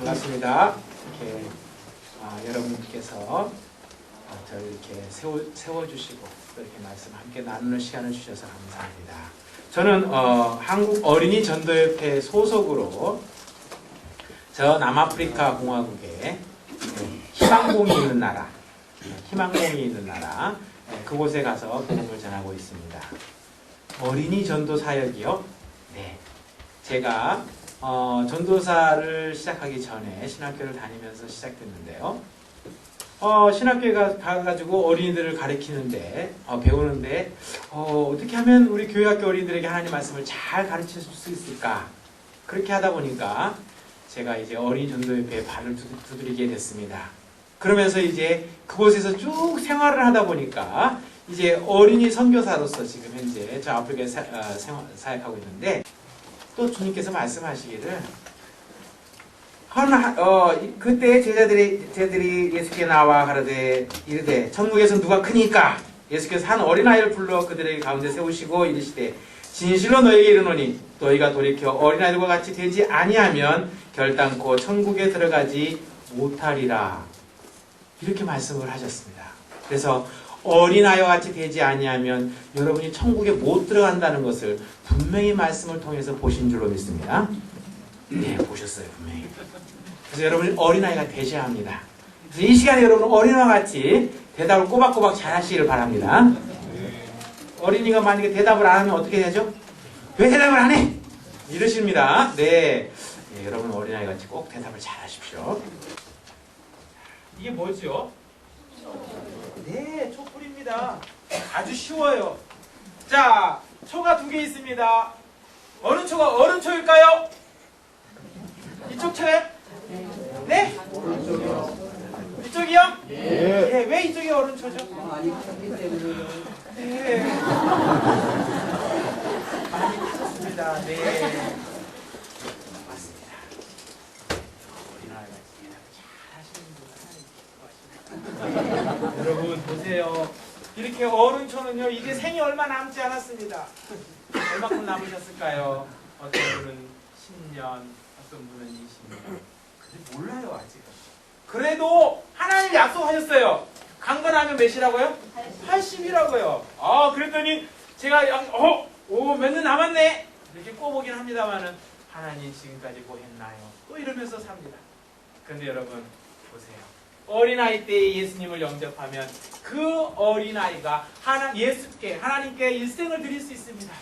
반갑습니다. 이렇게 여러분께서 저를 이렇게 세워주시고 또 이렇게 말씀 함께 나누는 시간을 주셔서 감사합니다. 저는 한국 어린이 전도협회 소속으로 저 남아프리카 공화국에 희망봉이 있는 나라, 그곳에 가서 복음을 전하고 있습니다. 어린이 전도 사역이요? 네. 제가 전도사를 시작하기 전에 신학교를 다니면서 시작됐는데요. 신학교에 가가지고 어린이들을 가르치는데, 배우는데, 어떻게 하면 우리 교회학교 어린이들에게 하나님 말씀을 잘 가르칠 수 있을까? 그렇게 하다 보니까 제가 이제 어린이 전도협회에 발을 두드리게 됐습니다. 그러면서 이제 그곳에서 쭉 생활을 하다 보니까 이제 어린이 선교사로서 지금 현재 저 아프리카에 사역하고 있는데, 또 주님께서 말씀하시기를 그때 제자들이 예수께 나와 가로되 이르되 천국에서 누가 크니까 예수께서 한 어린아이를 불러 그들에게 가운데 세우시고 이르시되 진실로 너희에게 이르노니 너희가 돌이켜 어린아이들과 같이 되지 아니하면 결단코 천국에 들어가지 못하리라. 이렇게 말씀을 하셨습니다. 그래서 어린아이와 같이 되지 아니하면 여러분이 천국에 못 들어간다는 것을 분명히 말씀을 통해서 보신 줄로 믿습니다. 네, 보셨어요, 분명히. 그래서 여러분이 어린아이가 되셔야 합니다. 그래서 이 시간에 여러분 어린아이와 같이 대답을 꼬박꼬박 잘 하시기를 바랍니다. 어린이가 만약에 대답을 안 하면 어떻게 되죠? 왜 대답을 안 해? 이러십니다. 네, 여러분 어린아이 같이 꼭 대답을 잘 하십시오. 이게 뭐죠? 네, 촛불입니다. 아주 쉬워요. 자, 초가 두 개 있습니다. 어느 초가 어른 초일까요? 이쪽 초요? 네? 이쪽이요? 네. 왜 이쪽이 어른 초죠? 많이 컸기 때문에. 네. 많이 컸습니다. 네. 맞습니다. 어린아이가 여러분 보세요. 이렇게 어른초는요, 이제 생이 얼마 남지 않았습니다. 얼마큼 남으셨을까요? 어떤 분은 10년, 어떤 분은 20년. 근데 몰라요, 아직은. 그래도 하나님 약속하셨어요. 강건하면 몇이라고요? 80이라고요. 그랬더니 제가 몇 년 남았네. 이렇게 꼬보긴 합니다만은 하나님 지금까지 뭐 했나요? 또 이러면서 삽니다. 그런데 여러분 보세요. 어린아이 때 예수님을 영접하면 그 어린아이가 하나님께 일생을 드릴 수 있습니다.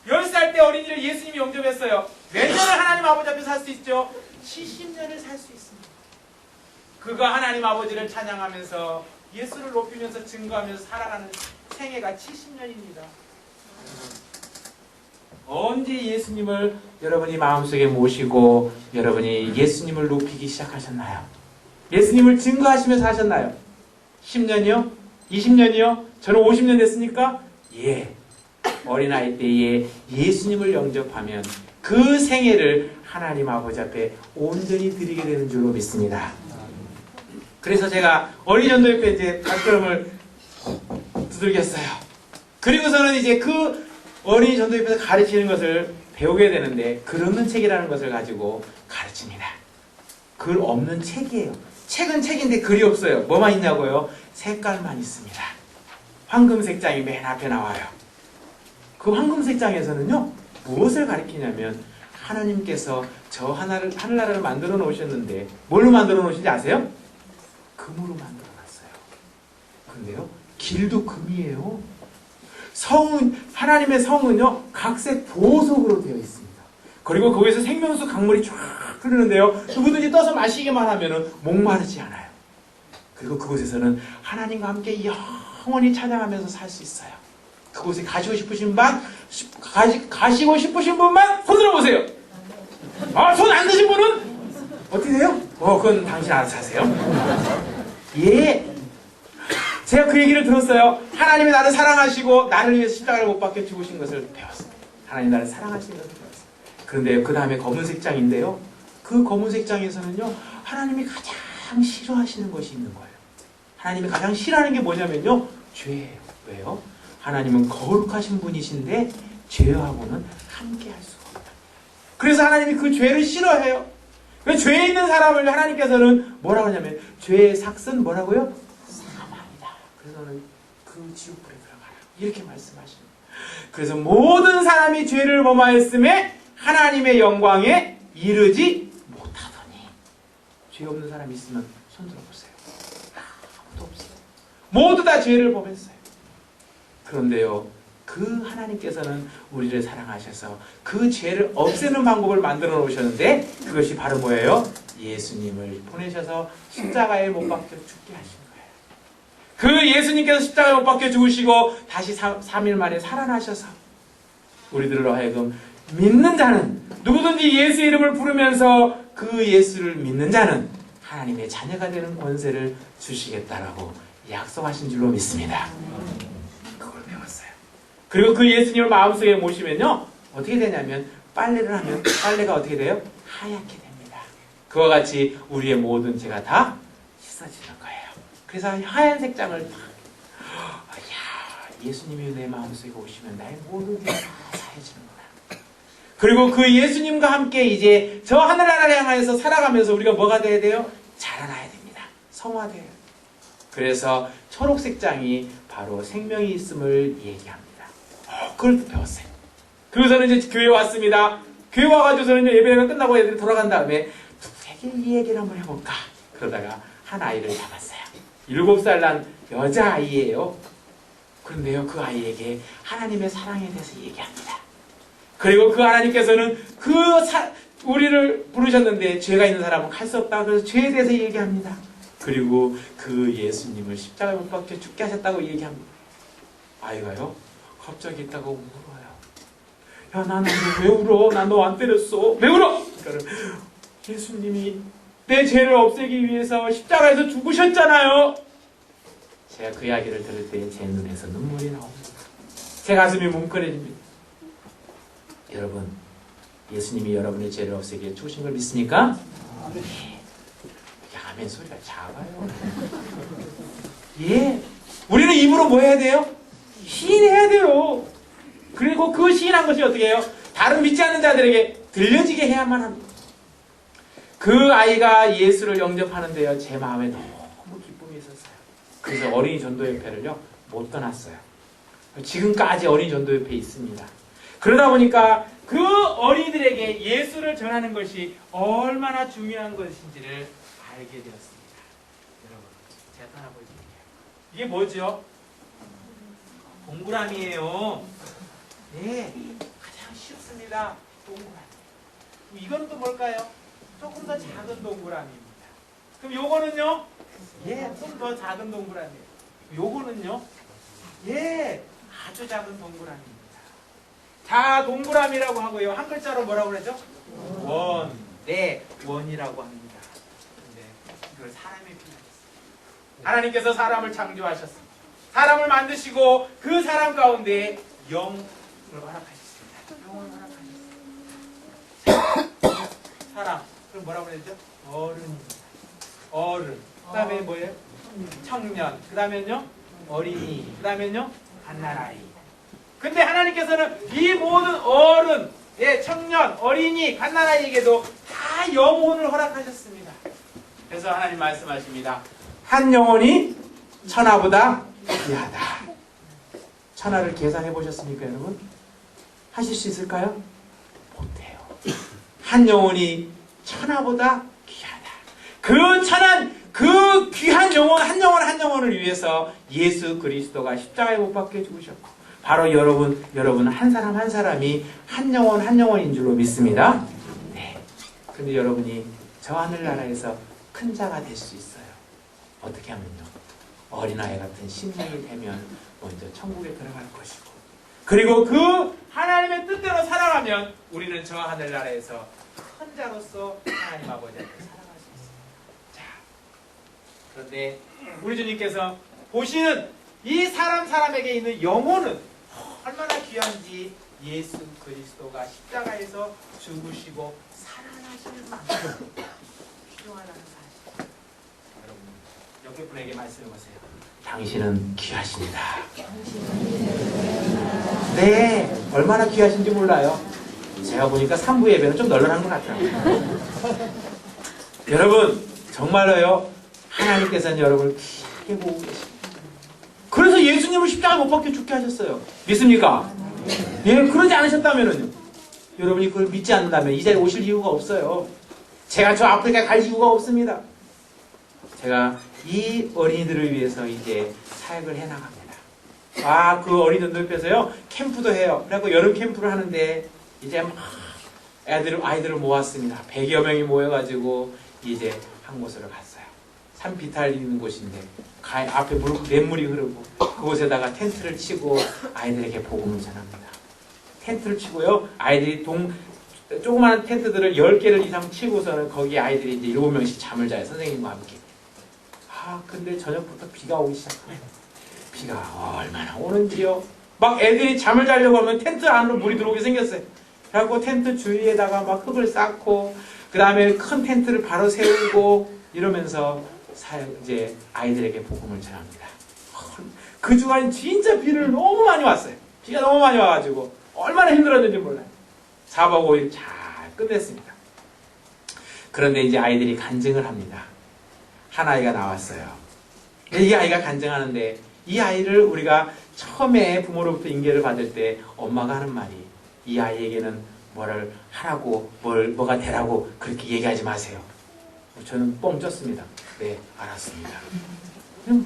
10살 때 어린이를 예수님이 영접했어요. 몇 년을 하나님 아버지 앞에 살 수 있죠? 70년을 살 수 있습니다. 그가 하나님 아버지를 찬양하면서 예수를 높이면서 증거하면서 살아가는 생애가 70년입니다. 언제 예수님을 여러분이 마음속에 모시고 여러분이 예수님을 높이기 시작하셨나요? 예수님을 증거하시면서 하셨나요? 10년이요? 20년이요? 저는 50년 됐습니까? 예. 어린아이 때에 예수님을 영접하면 그 생애를 하나님 아버지 앞에 온전히 드리게 되는 줄로 믿습니다. 그래서 제가 어린이 전도협회 이제 발걸음을 두들겼어요. 그리고서는 이제 그 어린이 전도협회에서 가르치는 것을 배우게 되는데 글 없는 책이라는 것을 가지고 가르칩니다. 글 없는 책이에요. 책은 책인데 글이 없어요. 뭐만 있냐고요? 색깔만 있습니다. 황금색 장이 맨 앞에 나와요. 그 황금색 장에서는요, 무엇을 가리키냐면 하나님께서 저 하늘나라를 만들어 놓으셨는데 뭘로 만들어 놓으신지 아세요? 금으로 만들어 놨어요. 그런데요, 길도 금이에요. 하나님의 성은요, 각색 보석으로 되어 있습니다. 그리고 거기서 생명수 강물이 쫙 흐르는데요, 누구든지 떠서 마시기만 하면은 목마르지 않아요. 그리고 그곳에서는 하나님과 함께 영원히 찬양하면서 살 수 있어요. 그곳에 가시고 싶으신 분만 손 들어보세요. 손 안 드신 분은 어떻게 돼요? 그건 당신 알아서 하세요. 예. 제가 그 얘기를 들었어요. 하나님이 나를 사랑하시고 나를 위해서 십자가를 못 박혀 죽으신 것을 배웠습니다. 하나님 나를 사랑하시는 것을 배웠습니다. 그런데 그 다음에 검은색 장인데요, 그 검은색 장에서는요, 하나님이 가장 싫어하시는 것이 있는 거예요. 하나님이 가장 싫어하는 게 뭐냐면요, 죄예요. 왜요? 하나님은 거룩하신 분이신데 죄하고는 함께 할 수가 없다. 그래서 하나님이 그 죄를 싫어해요. 그 죄에 있는 사람을 하나님께서는 뭐라고 하냐면 죄의 삭은 뭐라고요? 사망이다. 그래서 너는 그 지옥불에 들어가라. 이렇게 말씀하시는 거예요. 그래서 모든 사람이 죄를 범하였음에 하나님의 영광에 이르지 못하더니. 죄 없는 사람이 있으면 손 들어보세요. 아무도 없어요. 모두 다 죄를 범했어요. 그런데요, 그 하나님께서는 우리를 사랑하셔서 그 죄를 없애는 방법을 만들어 놓으셨는데 그것이 바로 뭐예요? 예수님을 보내셔서 십자가에 못 박혀 죽게 하신 거예요. 그 예수님께서 십자가에 못 박혀 죽으시고 다시 3일 만에 살아나셔서 우리들로 하여금 믿는 자는, 누구든지 예수의 이름을 부르면서 그 예수를 믿는 자는 하나님의 자녀가 되는 권세를 주시겠다라고 약속하신 줄로 믿습니다. 그걸 배웠어요. 그리고 그 예수님을 마음속에 모시면요, 어떻게 되냐면 빨래를 하면 빨래가 어떻게 돼요? 하얗게 됩니다. 그와 같이 우리의 모든 죄가 다 씻어지는 거예요. 그래서 하얀 색장을 딱, 예수님이 내 마음속에 오시면 나의 모든 죄가 다 사해지는구나. 그리고 그 예수님과 함께 이제 저 하늘나라를 향하여서 살아가면서 우리가 뭐가 돼야 돼요? 자라나야 됩니다. 성화돼요. 그래서 초록색장이 바로 생명이 있음을 얘기합니다. 그걸 배웠어요. 그래서는 이제 교회 왔습니다. 교회 와가지고서는 예배가 끝나고 애들이 돌아간 다음에 누구에게 이 얘기를 한번 해볼까? 그러다가 한 아이를 잡았어요. 7살 난 여자아이예요. 그런데요, 그 아이에게 하나님의 사랑에 대해서 얘기합니다. 그리고 그 하나님께서는 우리를 부르셨는데 죄가 있는 사람은 갈 수 없다. 그래서 죄에 대해서 얘기합니다. 그리고 그 예수님을 십자가에 못 박혀 죽게 하셨다고 얘기합니다. 아이가요, 갑자기 있다가 울어요. 야, 나는 왜 울어? 나 너 안 때렸어. 왜 울어? 그러니까 예수님이 내 죄를 없애기 위해서 십자가에서 죽으셨잖아요. 제가 그 이야기를 들을 때 제 눈에서 눈물이 나옵니다. 제 가슴이 뭉클해집니다. 여러분, 예수님이 여러분의 죄를 없애기 위해 죽으신 걸 믿습니까? 예. 아멘 소리가 작아요. 예. 우리는 입으로 뭐 해야 돼요? 시인해야 돼요. 그리고 그 시인한 것이 어떻게 해요? 다른 믿지 않는 자들에게 들려지게 해야만 합니다. 그 아이가 예수를 영접하는데요, 제 마음에 너무 기쁨이 있었어요. 그래서 어린이 전도협회를요 못 떠났어요. 지금까지 어린이 전도협회에 있습니다. 그러다 보니까 그 어린이들에게 예수를 전하는 것이 얼마나 중요한 것인지를 알게 되었습니다. 여러분, 제가 하나 보여드릴게요. 이게 뭐죠? 동그라미예요. 네, 가장 쉽습니다. 동그라미. 이건 또 뭘까요? 조금 더 작은 동그라미입니다. 그럼 요거는요? 예, 좀 더 작은 동그라미예요. 요거는요? 예, 아주 작은 동그라미입니다. 자, 동그라미라고 하고요. 한 글자로 뭐라고 그러죠? 원. 네, 원이라고 합니다. 근데 이걸 사람의 필요했어요. 하나님께서 사람을 창조하셨습니다. 사람을 만드시고 그 사람 가운데 영을 허락하셨습니다. 영을 허락하셨습니다. 사람. 그럼 뭐라고 그러죠? 어른입니다. 어른. 그 다음에 뭐예요? 청년. 그 다음에는요? 어린이. 그 다음에는요? 갓난아이. 근데 하나님께서는 이 모든 어른, 예, 청년, 어린이, 갓난아이에게도 다 영혼을 허락하셨습니다. 그래서 하나님 말씀하십니다. 한 영혼이 천하보다 귀하다. 천하를 계산해 보셨습니까, 여러분? 하실 수 있을까요? 못해요. 한 영혼이 천하보다 귀하다. 그 천한, 그 귀한 영혼, 한 영혼을 위해서 예수 그리스도가 십자가에 못 박혀 죽으셨고, 바로 여러분 한 사람 한 사람이 한 영혼인 줄로 믿습니다. 네. 근데 여러분이 저 하늘나라에서 큰 자가 될 수 있어요. 어떻게 하면요? 어린아이 같은 심령이 되면 먼저 천국에 들어갈 것이고, 그리고 그 하나님의 뜻대로 살아가면 우리는 저 하늘나라에서 큰 자로서 하나님 아버지한테 살아갈 수 있습니다. 자, 그런데 우리 주님께서 보시는 이 사람에게 있는 영혼은 얼마나 귀한지 예수 그리스도가 십자가에서 죽으시고 살아나실 만큼 필요하다는 사실. 여러분, 옆에 분에게 말씀해보세요. 당신은 귀하십니다. 네, 얼마나 귀하신지 몰라요. 제가 보니까 3부 예배는 좀 널널한 것 같아요. 여러분 정말로요, 하나님께서는 여러분을 크게 보고 계십니다. 그래서 예수님을 십자가 못 박혀 죽게 하셨어요. 믿습니까? 예, 그러지 않으셨다면은요, 여러분이 그걸 믿지 않는다면 이 자리에 오실 이유가 없어요. 제가 저 아프리카에 갈 이유가 없습니다. 제가 이 어린이들을 위해서 이제 사역을 해나갑니다. 그 어린이들 옆에서요, 캠프도 해요. 그래갖고 여름 캠프를 하는데, 이제 막 아이들을 모았습니다. 100여 명이 모여가지고, 이제 한 곳으로 갔어요. 산 비탈 있는 곳인데, 앞에 냇물이 흐르고, 그곳에다가 텐트를 치고, 아이들에게 복음을 전합니다. 텐트를 치고요, 아이들이 조그마한 텐트들을 10개를 이상 치고서는 거기 아이들이 이제 7명씩 잠을 자요. 선생님과 함께. 근데 저녁부터 비가 오기 시작해요. 비가 얼마나 오는지요. 막 애들이 잠을 자려고 하면 텐트 안으로 물이 들어오게 생겼어요. 그래갖고 텐트 주위에다가 막 흙을 쌓고, 그 다음에 큰 텐트를 바로 세우고, 이러면서 이제 아이들에게 복음을 전합니다. 그 주간 진짜 비를 너무 많이 왔어요. 비가 너무 많이 와가지고 얼마나 힘들었는지 몰라요. 4박 5일 잘 끝냈습니다. 그런데 이제 아이들이 간증을 합니다. 한 아이가 나왔어요. 이 아이가 간증하는데, 이 아이를 우리가 처음에 부모로부터 인계를 받을 때 엄마가 하는 말이, 이 아이에게는 뭐를 하라고, 뭐가 되라고 그렇게 얘기하지 마세요. 저는 뻥 쪘습니다. 네, 알았습니다. 그냥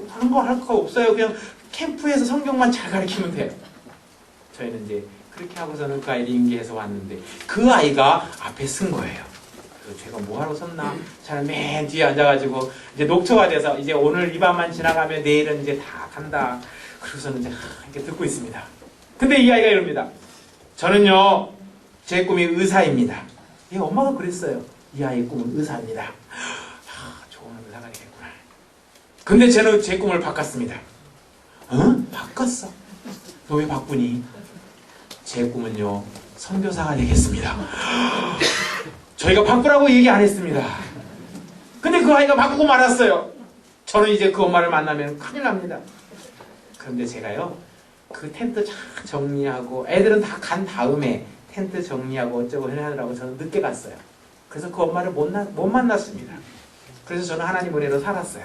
하는 거 할 거 없어요. 그냥 캠프에서 성경만 잘 가르치면 돼요. 저희는 이제 그렇게 하고서는 그 아이를 인계해서 왔는데, 그 아이가 앞에 쓴 거예요. 그래서 제가 뭐하러 섰나? 저는 맨 뒤에 앉아가지고 이제 녹초가 돼서 이제 오늘 이 밤만 지나가면 내일은 이제 다 간다. 그러고서는 이제 이렇게 듣고 있습니다. 근데 이 아이가 이럽니다. 저는요, 제 꿈이 의사입니다. 이 엄마가 그랬어요. 이 아이의 꿈은 의사입니다. 좋은 의사가 되겠구나. 근데 저는 제 꿈을 바꿨습니다. 바꿨어? 너 왜 바꾸니? 제 꿈은요, 선교사가 되겠습니다. 저희가 바꾸라고 얘기 안 했습니다. 근데 그 아이가 바꾸고 말았어요. 저는 이제 그 엄마를 만나면 큰일 납니다. 그런데 제가요, 그 텐트 잘 정리하고, 애들은 다 간 다음에 텐트 정리하고 어쩌고 해하느라고 저는 늦게 갔어요. 그래서 그 엄마를 못 만났습니다. 그래서 저는 하나님 은혜로 살았어요.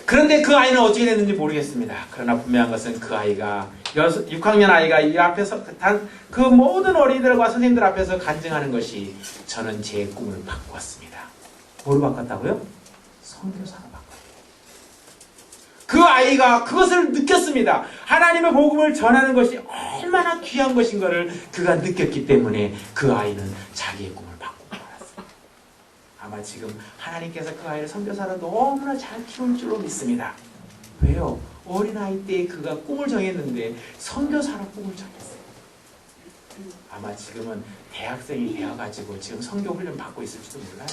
그런데 그 아이는 어떻게 됐는지 모르겠습니다. 그러나 분명한 것은 그 아이가 6학년 아이가 이 앞에서 그 모든 어린이들과 선생님들 앞에서 간증하는 것이, 저는 제 꿈을 바꿨습니다. 뭐로 바꿨다고요? 선교사로 바꿨어요. 그 아이가 그것을 느꼈습니다. 하나님의 복음을 전하는 것이 얼마나 귀한 것인 것을 그가 느꼈기 때문에 그 아이는 자기의 꿈을 바꾸고 말았습니다. 아마 지금 하나님께서 그 아이를 선교사로 너무나 잘 키울 줄로 믿습니다. 왜요? 어린아이 때 그가 꿈을 정했는데 선교사로 꿈을 정했어요. 아마 지금은 대학생이 되어가지고 지금 선교훈련 받고 있을지도 몰라요.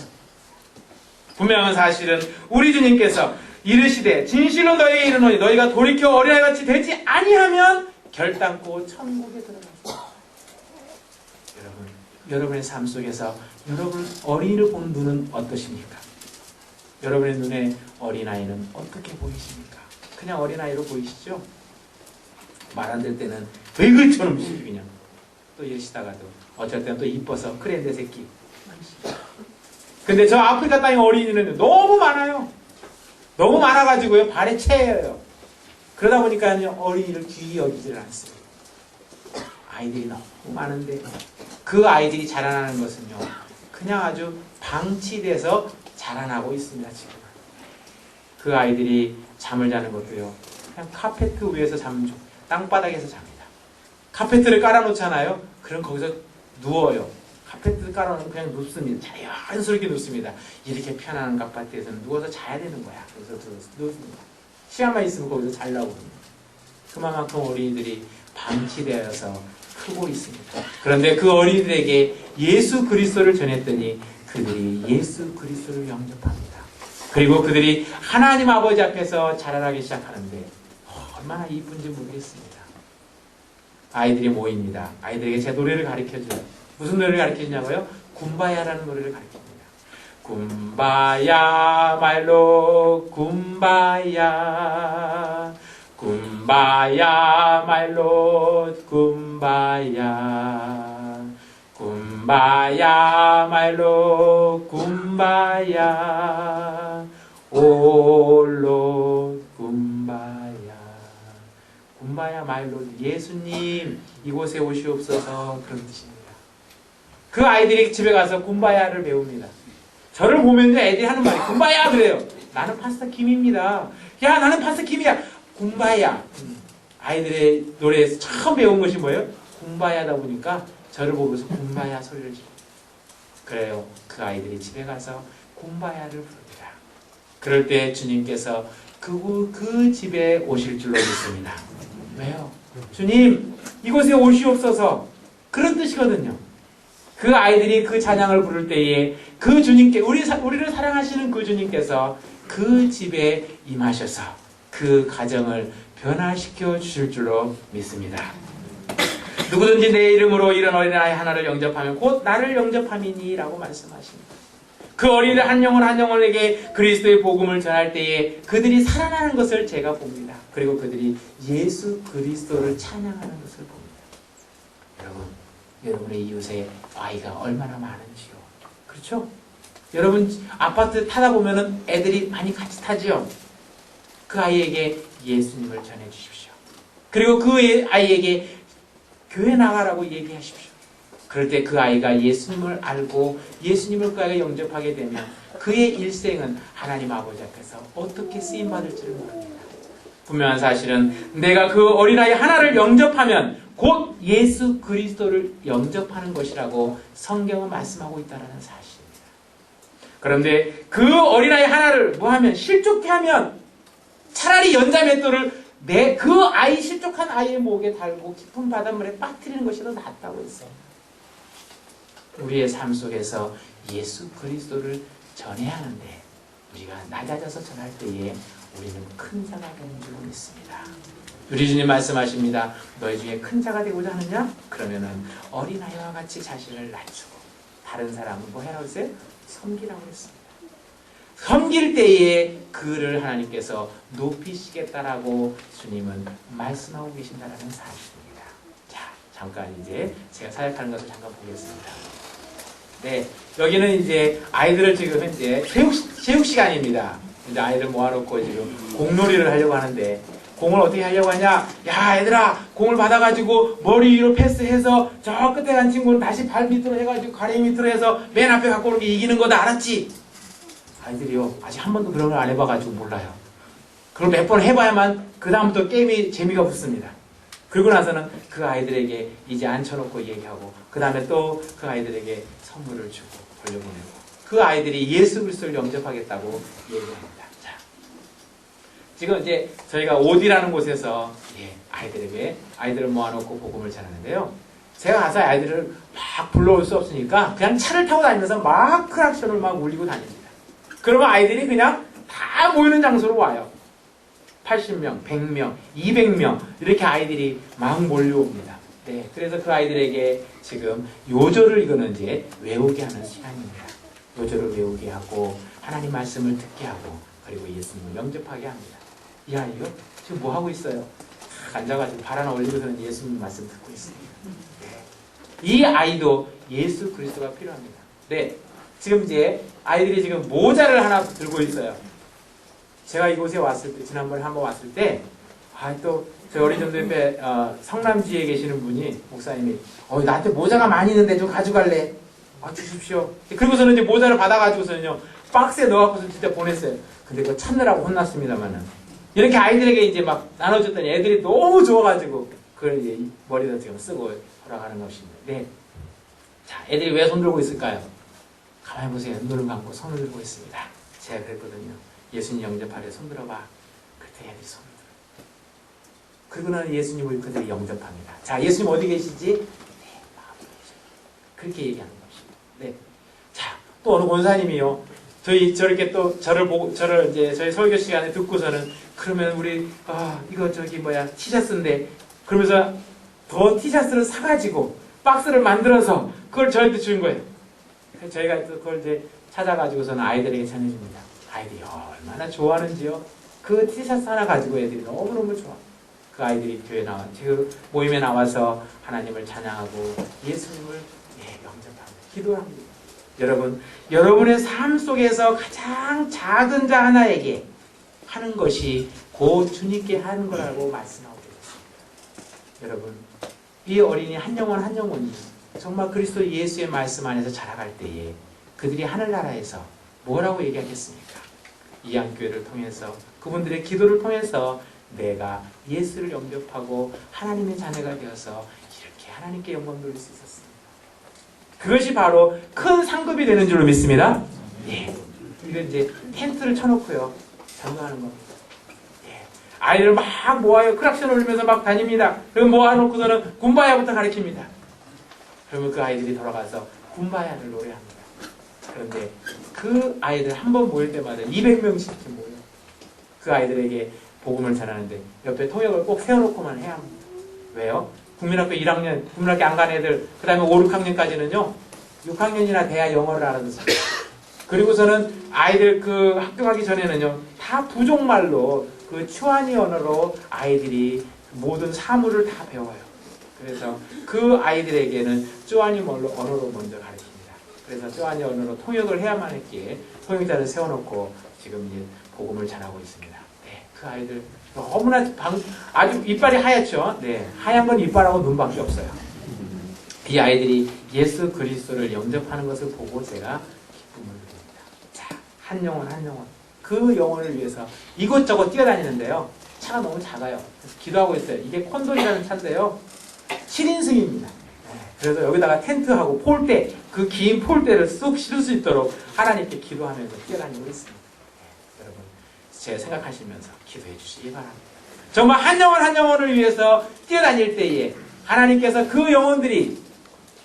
분명한 사실은 우리 주님께서 이르시되 진실로 너희에게 이르노니 너희가 돌이켜 어린아이같이 되지 아니하면 결단코 천국에 들어가리라. 여러분의 삶 속에서 여러분 어린이를 보는 눈은 어떠십니까? 여러분의 눈에 어린아이는 어떻게 보이십니까? 그냥 어린아이로 보이시죠? 말 안 될 때는 왜 그처럼 그냥 또 이러시다가도 어쩔 때는 또 이뻐서 그래 내 새끼. 근데 저 아프리카 땅의 어린이는 너무 많아요. 너무 많아가지고요, 발에 채여요. 그러다 보니까 어린이를 귀히 여기지를 않습니다. 아이들이 너무 많은데 그 아이들이 자라나는 것은요, 그냥 아주 방치돼서 자라나고 있습니다. 지금 그 아이들이 잠을 자는 것도요, 그냥 카페트 위에서 땅바닥에서 잡니다. 카페트를 깔아놓잖아요. 그럼 거기서 누워요. 카페트 깔아놓으면 그냥 눕습니다. 자연스럽게 눕습니다. 이렇게 편안한 카페트에서는 누워서 자야 되는 거야. 그래서 눕습니다. 시간만 있으면 거기서 자려고 합니다. 그만큼 어린이들이 방치되어서 크고 있습니다. 그런데 그 어린이들에게 예수 그리스도를 전했더니 그들이 예수 그리스도를 영접합니다. 그리고 그들이 하나님 아버지 앞에서 자라나기 시작하는데 얼마나 이쁜지 모르겠습니다. 아이들이 모입니다. 아이들에게 제 노래를 가르쳐줘요. 무슨 노래를 가르쳐주냐고요? 굼바야라는 노래를 가르쳐줍니다. 굼바야 말로 굼바야 굼바야 말로 굼바야 굼바야 굼바야 말로 굼바야 올로 굼바야. 굼바야 말로 예수님 이곳에 오시옵소서, 그런 뜻입니다. 그 아이들이 집에 가서 굼바야를 배웁니다. 저를 보면 애들이 하는 말이 굼바야 그래요. 나는 파스터 김입니다. 야, 나는 파스터 김이야. 굼바야. 아이들의 노래에서 처음 배운 것이 뭐예요? 굼바야다 보니까 저를 보고서 굼바야 소리를 지르고. 그래요. 그 아이들이 집에 가서 굼바야를 부릅니다. 그럴 때 주님께서 그 집에 오실 줄로 믿습니다. 왜요? 주님, 이곳에 오시옵소서. 그런 뜻이거든요. 그 아이들이 그 찬양을 부를 때에 그 주님께, 우리를 사랑하시는 그 주님께서 그 집에 임하셔서 그 가정을 변화시켜 주실 줄로 믿습니다. 누구든지 내 이름으로 이런 어린아이 하나를 영접하면 곧 나를 영접함이니 라고 말씀하십니다. 그 어린이 한 영혼 한 영혼에게 그리스도의 복음을 전할 때에 그들이 살아나는 것을 제가 봅니다. 그리고 그들이 예수 그리스도를 찬양하는 것을 봅니다. 여러분의 이웃에 아이가 얼마나 많은지요. 그렇죠? 여러분 아파트 타다 보면은 애들이 많이 같이 타지요. 그 아이에게 예수님을 전해 주십시오. 그리고 그 아이에게 교회 나가라고 얘기하십시오. 그럴 때 그 아이가 예수님을 알고 예수님을 그 아이가 영접하게 되면 그의 일생은 하나님 아버지 앞에서 어떻게 쓰임받을지를 모릅니다. 분명한 사실은 내가 그 어린아이 하나를 영접하면 곧 예수 그리스도를 영접하는 것이라고 성경은 말씀하고 있다는 사실입니다. 그런데 그 어린아이 하나를 뭐하면 실족해 하면 차라리 연자맷돌을 그 아이 실족한 아이의 목에 달고 깊은 바닷물에 빠뜨리는 것이 더 낫다고 했어요. 우리의 삶 속에서 예수 그리스도를 전해야 하는데 우리가 낮아져서 전할 때에 우리는 큰 자가 되는 줄 믿습니다. 우리 주님 말씀하십니다. 너희 중에 큰 자가 되고자 하느냐? 그러면은 어린아이와 같이 자신을 낮추고 다른 사람은 뭐 해라고 했어요? 섬기라고 했습니다. 섬길 때에 그를 하나님께서 높이시겠다라고 주님은 말씀하고 계신다는 사실입니다. 자, 잠깐 이제 제가 사역하는 것을 잠깐 보겠습니다. 네, 여기는 이제 아이들을 지금 현재 체육 시간입니다. 이제 아이들 모아놓고 지금 공놀이를 하려고 하는데 공을 어떻게 하려고 하냐? 야, 얘들아, 공을 받아가지고 머리 위로 패스해서 저 끝에 간 친구는 다시 발 밑으로 해가지고 가랭이 밑으로 해서 맨 앞에 갖고 오는 게 이기는 거다, 알았지? 아이들이요, 아직 한 번도 그런 걸 안 해봐가지고 몰라요. 그걸 몇 번 해봐야만 그 다음부터 게임이 재미가 붙습니다. 그러고 나서는 그 아이들에게 이제 앉혀놓고 얘기하고 그 다음에 또 그 아이들에게 선물을 주고 돌려보내고 그 아이들이 예수 그리스도를 영접하겠다고 얘기합니다. 자, 지금 이제 저희가 오디라는 곳에서 아이들을 모아놓고 복음을 전하는데요. 제가 가서 아이들을 막 불러올 수 없으니까 그냥 차를 타고 다니면서 막 크락션을 막 울리고 다닙니다. 그러면 아이들이 그냥 다 모이는 장소로 와요. 80명, 100명, 200명 이렇게 아이들이 막 몰려옵니다. 네, 그래서 그 아이들에게 지금 요절을 이거는 이제 외우게 하는 시간입니다. 요절을 외우게 하고 하나님 말씀을 듣게 하고 그리고 예수님을 영접하게 합니다. 이 아이요? 지금 뭐 하고 있어요? 딱 앉아가지고 발 하나 올리고서는 예수님 말씀 듣고 있습니다. 네. 이 아이도 예수 그리스도가 필요합니다. 네, 지금 이제 아이들이 지금 모자를 하나 들고 있어요. 제가 이곳에 왔을 때, 지난번에 한번 왔을 때, 또, 저희 어린이전도 옆에, 성남지에 계시는 분이, 목사님이, 나한테 모자가 많이 있는데 좀 가져갈래? 주십시오. 그리고서는 이제 모자를 받아가지고서는요, 박스에 넣어갖고서 진짜 보냈어요. 근데 그거 찾느라고 혼났습니다만은. 이렇게 아이들에게 이제 막 나눠줬더니 애들이 너무 좋아가지고, 그걸 이제 머리도 지금 쓰고 돌아가는 것입니다. 네. 자, 애들이 왜 손 들고 있을까요? 가만히 보세요. 눈을 감고 손을 들고 있습니다. 제가 그랬거든요. 예수님 영접하래 손 들어봐. 그때 애들이 손을 들어요. 그리고 나는 예수님을 그들이 영접합니다. 자, 예수님 어디 계시지? 네, 마음에 계셔요. 그렇게 얘기하는 것입니다. 네. 자, 또 어느 권사님이요. 저렇게 또 저를 이제 저희 설교 시간에 듣고서는 그러면 우리 이거 티셔츠인데 그러면서 더 티셔츠를 사가지고 박스를 만들어서 그걸 저한테 주는 거예요. 그래서 저희가 또 그걸 이제 찾아가지고서는 아이들에게 전해줍니다. 아이들이 얼마나 좋아하는지요. 그 티셔츠 하나 가지고 애들이 너무너무 좋아. 그 아이들이 그 모임에 나와서 하나님을 찬양하고 예수님을 영접합니다. 기도합니다. 여러분, 여러분의 삶 속에서 가장 작은 자 하나에게 하는 것이 곧 주님께 하는 거라고 말씀하고 있습니다. 여러분, 이 어린이 한 영혼 한 영혼이 정말 그리스도 예수의 말씀 안에서 자라갈 때에 그들이 하늘나라에서 뭐라고 얘기하겠습니까? 이한교회를 통해서 그분들의 기도를 통해서 내가 예수를 영접하고 하나님의 자녀가 되어서 이렇게 하나님께 영광 돌릴 수 있었습니다. 그것이 바로 큰 상급이 되는 줄로 믿습니다. 예. 이거 이제 텐트를 쳐놓고요. 전도하는 겁니다. 예. 아이들 막 모아요. 크락션 올리면서 막 다닙니다. 그럼 모아놓고서는 굼바야부터 가르칩니다. 그러면 그 아이들이 돌아가서 굼바야를 노래합니다. 그런데 그 아이들 한 번 모일 때마다 200명씩 이렇게 모여요. 그 아이들에게 복음을 전하는데 옆에 통역을 꼭 세워놓고만 해야 합니다. 왜요? 국민학교 1학년, 국민학교 안 간 애들, 그 다음에 5, 6학년까지는요, 6학년이나 돼야 영어를 알아듣습니다. 그리고서는 아이들 그 학교 가기 전에는요, 다 부족말로 그 츄아니 언어로 아이들이 모든 사물을 다 배워요. 그래서 그 아이들에게는 쭈아니 언어로 먼저 가르칩니다. 그래서 쭈아니 언어로 통역을 해야만 했기에 통역자를 세워놓고 지금 이제 복음을 전하고 있습니다. 네, 그 아이들 너무나 아주 이빨이 하얗죠. 네, 하얀 건 이빨하고 눈밖에 없어요. 이 아이들이 예수 그리스도를 영접하는 것을 보고 제가 기쁨을 누립니다. 자, 한 영혼 한 영혼 그 영혼을 위해서 이곳저곳 뛰어다니는데요. 차가 너무 작아요. 그래서 기도하고 있어요. 이게 콘돌이라는 차인데요. 7인승입니다. 네, 그래서 여기다가 텐트하고 폴대, 그 긴 폴대를 쑥 실을 수 있도록 하나님께 기도하면서 뛰어다니고 있습니다. 네, 여러분, 제가 생각하시면서 기도해 주시기 바랍니다. 정말 한 영혼 한 영혼을 위해서 뛰어다닐 때에 하나님께서 그 영혼들이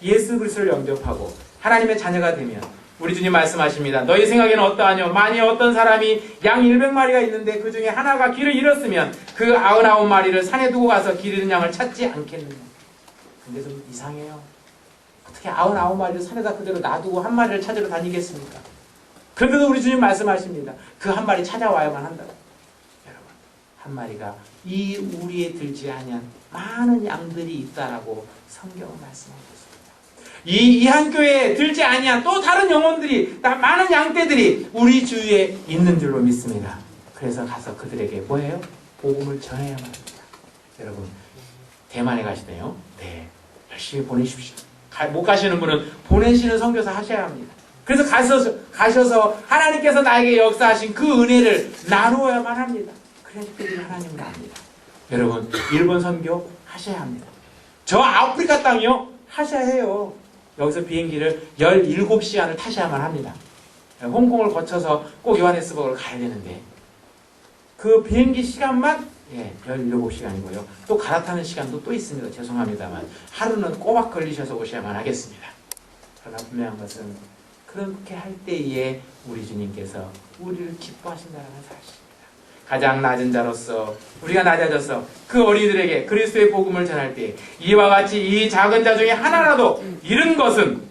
예수 그리스도를 영접하고 하나님의 자녀가 되면 우리 주님 말씀하십니다. 너희 생각에는 어떠하뇨? 만일 어떤 사람이 양 100마리가 있는데 그 중에 하나가 길을 잃었으면 그 99마리를 산에 두고 가서 길 잃은 양을 찾지 않겠느냐. 근데 좀 이상해요. 어떻게 99마리를 산에다 그대로 놔두고 한 마리를 찾으러 다니겠습니까? 그런데도 우리 주님 말씀하십니다. 그 한 마리 찾아와야만 한다고. 여러분, 한 마리가 이 우리에 들지 아니한 많은 양들이 있다라고 성경은 말씀하고 있습니다. 이 한교회에 들지 아니한 또 다른 영혼들이, 많은 양떼들이 우리 주위에 있는 줄로 믿습니다. 그래서 가서 그들에게 뭐예요? 복음을 전해야만 합니다. 여러분, 대만에 가시네요. 네, 열심히 보내십시오. 못 가시는 분은 보내시는 선교사 하셔야 합니다. 그래서 가셔서 하나님께서 나에게 역사하신 그 은혜를 나누어야만 합니다. 그래야 그들이 하나님을 압니다. 여러분, 일본 선교 하셔야 합니다. 저 아프리카 땅이요? 하셔야 해요. 여기서 비행기를 17시간을 타셔야만 합니다. 홍콩을 거쳐서 꼭 요하네스버그를 가야 되는데 그 비행기 시간만 17시간이고요. 또 갈아타는 시간도 또 있습니다. 죄송합니다만 하루는 꼬박 걸리셔서 오셔야만 하겠습니다. 그러나 분명한 것은 그렇게 할 때에 우리 주님께서 우리를 기뻐하신다는 사실입니다. 가장 낮은 자로서 우리가 낮아져서 그 어린이들에게 그리스도의 복음을 전할 때 이와 같이 이 작은 자 중에 하나라도 잃은 것은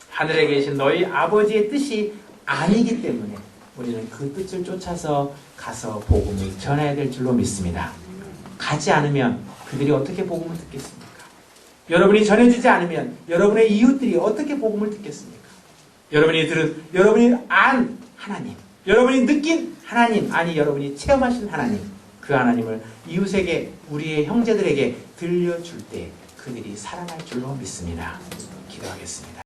하늘에 계신 너희 아버지의 뜻이 아니기 때문에 우리는 그 뜻을 쫓아서 가서 복음을 전해야 될 줄로 믿습니다. 가지 않으면 그들이 어떻게 복음을 듣겠습니까? 여러분이 전해주지 않으면 여러분의 이웃들이 어떻게 복음을 듣겠습니까? 여러분이 안 하나님, 여러분이 느낀 하나님, 아니 여러분이 체험하신 하나님, 그 하나님을 이웃에게, 우리의 형제들에게 들려줄 때 그들이 살아날 줄로 믿습니다. 기도하겠습니다.